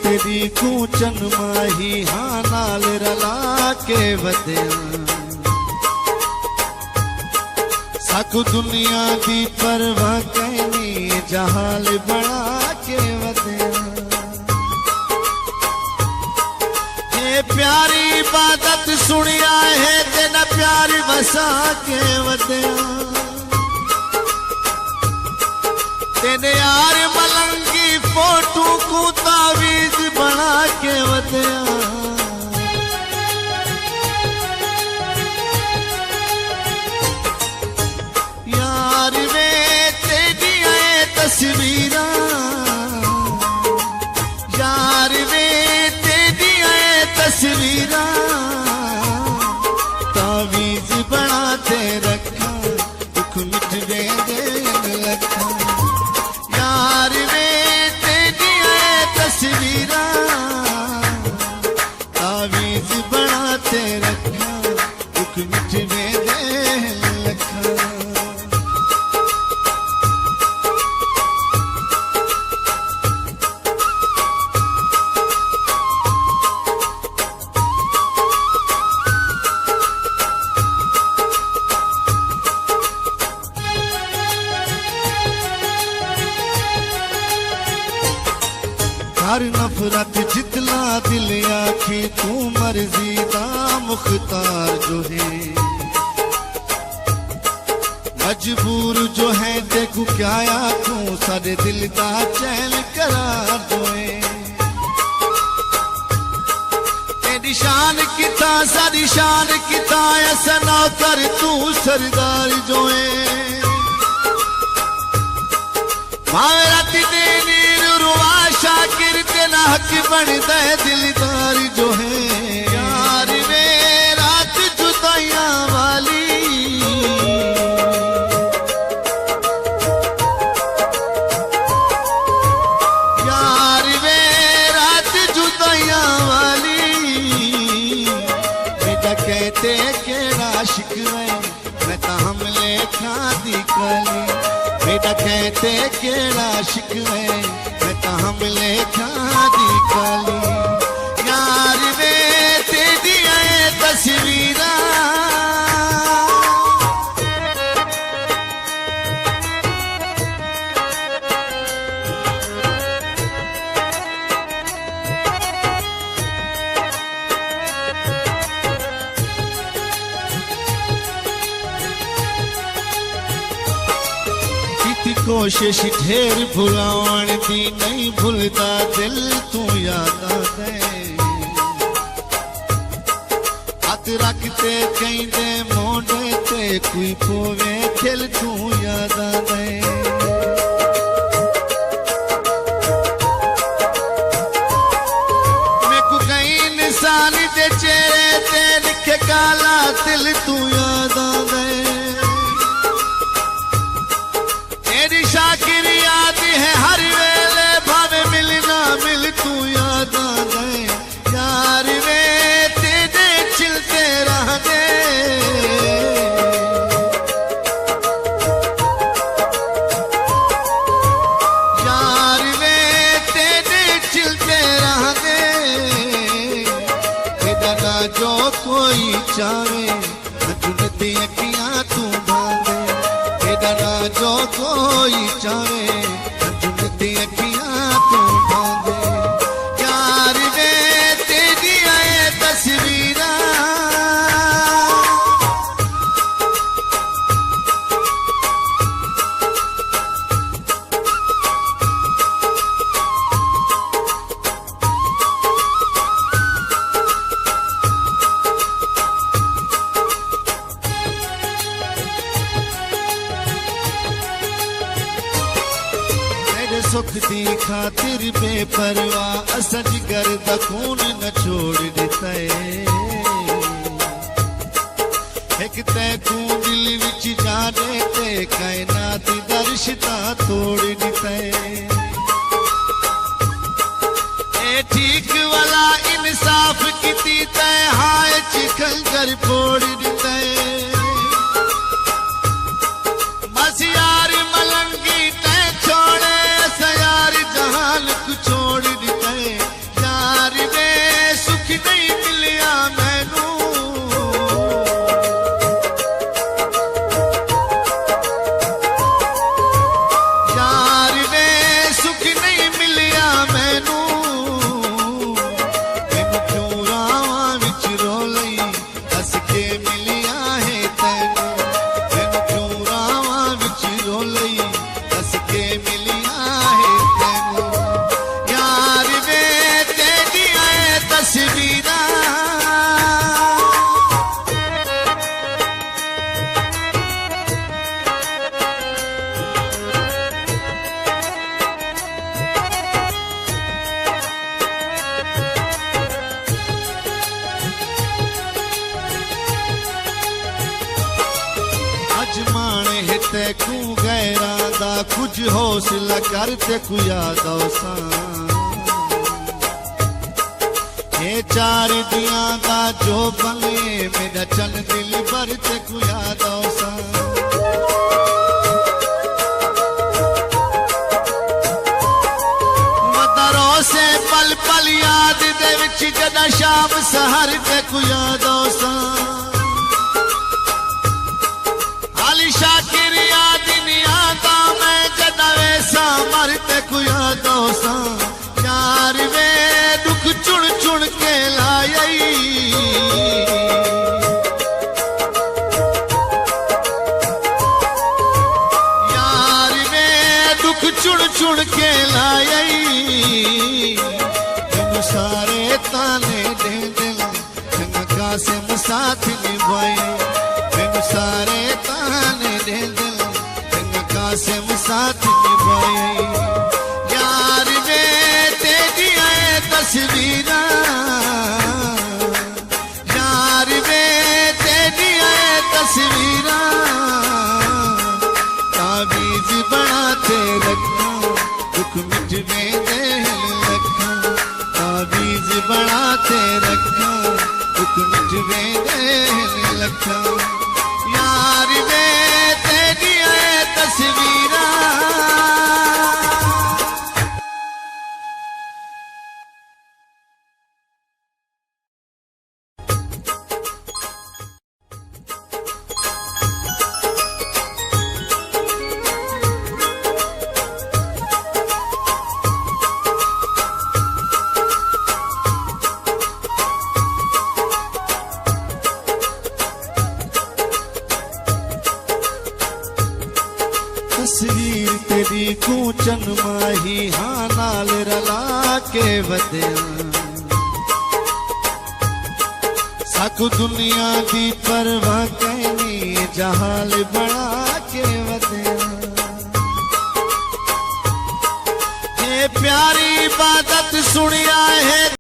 तेरी कूचन माही हाँ नाल रला के वधिया साकू दुनिया दी परवाह कहनी जहाल बना के वधिया प्यारी इबादत सुनिया है तेना प्यारी वसा के वधिया तेने यार मलंगी फोटू को तावीज बना के वधिया यार वे तेरिया तस्वीरा यार वे तस्वीरा तावीज बनाते रखा दुख मिट दे लखा यार वे तेरिया तस्वीरा तावीज बनाते रखा दुख मिट दे लखा हर नफरत जितना दिल आखी तू मर्जी दा मुख्तार जो है मजबूर जो है देखू क्या आखूं सारे दिल का चैन करार जो है तेरी शान किता सारी शान किता ऐसा ना कर तू सरदार जो है मावराती देनी शाकिर के हक बनता है दिलदार जो है यार वे रात जुदाइया वाली यार वे रात जुदाइया वाली बेटा कहते के आशिक मैं तो हमले खादी कली बेटा कहते के आशिक हमले खादी काली यार वे तेरी तस्वीरा कोशिश ढेर भुलावन दी नहीं भूलता दिल तू याद दे हाथ रखते कहीं दे मोड़े ते कोई पोवे खिल तू याद दे मैं को कहीं निशान दे चेहरे ते लिखे काला दिल तू याद दे शाकिर याद है हर वेले भावे मिलना मिल तू याद आ गए यार वे तेरे चिलते रह दे यार वे तेरे चिलते रह दे तेरा जो कोई चाहे जुनती अखियां तू बांधे तेरा जो कोई चाहे जुनती अखियां तू बांधे यार वे तेरी तस्वीरा सुख दी खातिर बेपरवाह असज कर दा खून न छोड़ दिता एक तै तू दिल विच जाने ते कायनात दा रिश्ता तोड़ दिता ए ठीक वाला इंसाफ कीती तै हाय चिखंगर फोड़ दिता बस यार मलंगी तै छोड़े यार जहान को छोड़ दिते गैरां दा कुछ हौसला करते को याद औसा ये चार दियां दा जो बने मेरा चन दिल भरते को याद औसा मदरों से पल पल याद दे विच जदा शाम सहर ते को याद औसा अली शाकिर याद नहीं आता मैं जदा वैसा मरते को याद औसा यार वे दुख चुन चुन के लायई यार वे दुख चुन चुन के लायई मैनू सारे ताने दे दिल चंगा कासिम साथ निभाई मैनू सारे ताने दे दिल चंगा कासिम साथ निभाई यार वे तेरिया तस्वीरां यार वे तेरिया तस्वीरां ताबीज बनाते रखना दुख मिटने दे लखा ताबीज बनाते रखना दुख मिटने दे लखा यार वे तेरिया तस्वीरां तस्वीर तेरी कूचन माही हाँ नाल रला के वदिया साकू दुनिया दी परवाह कहनी जहाल बना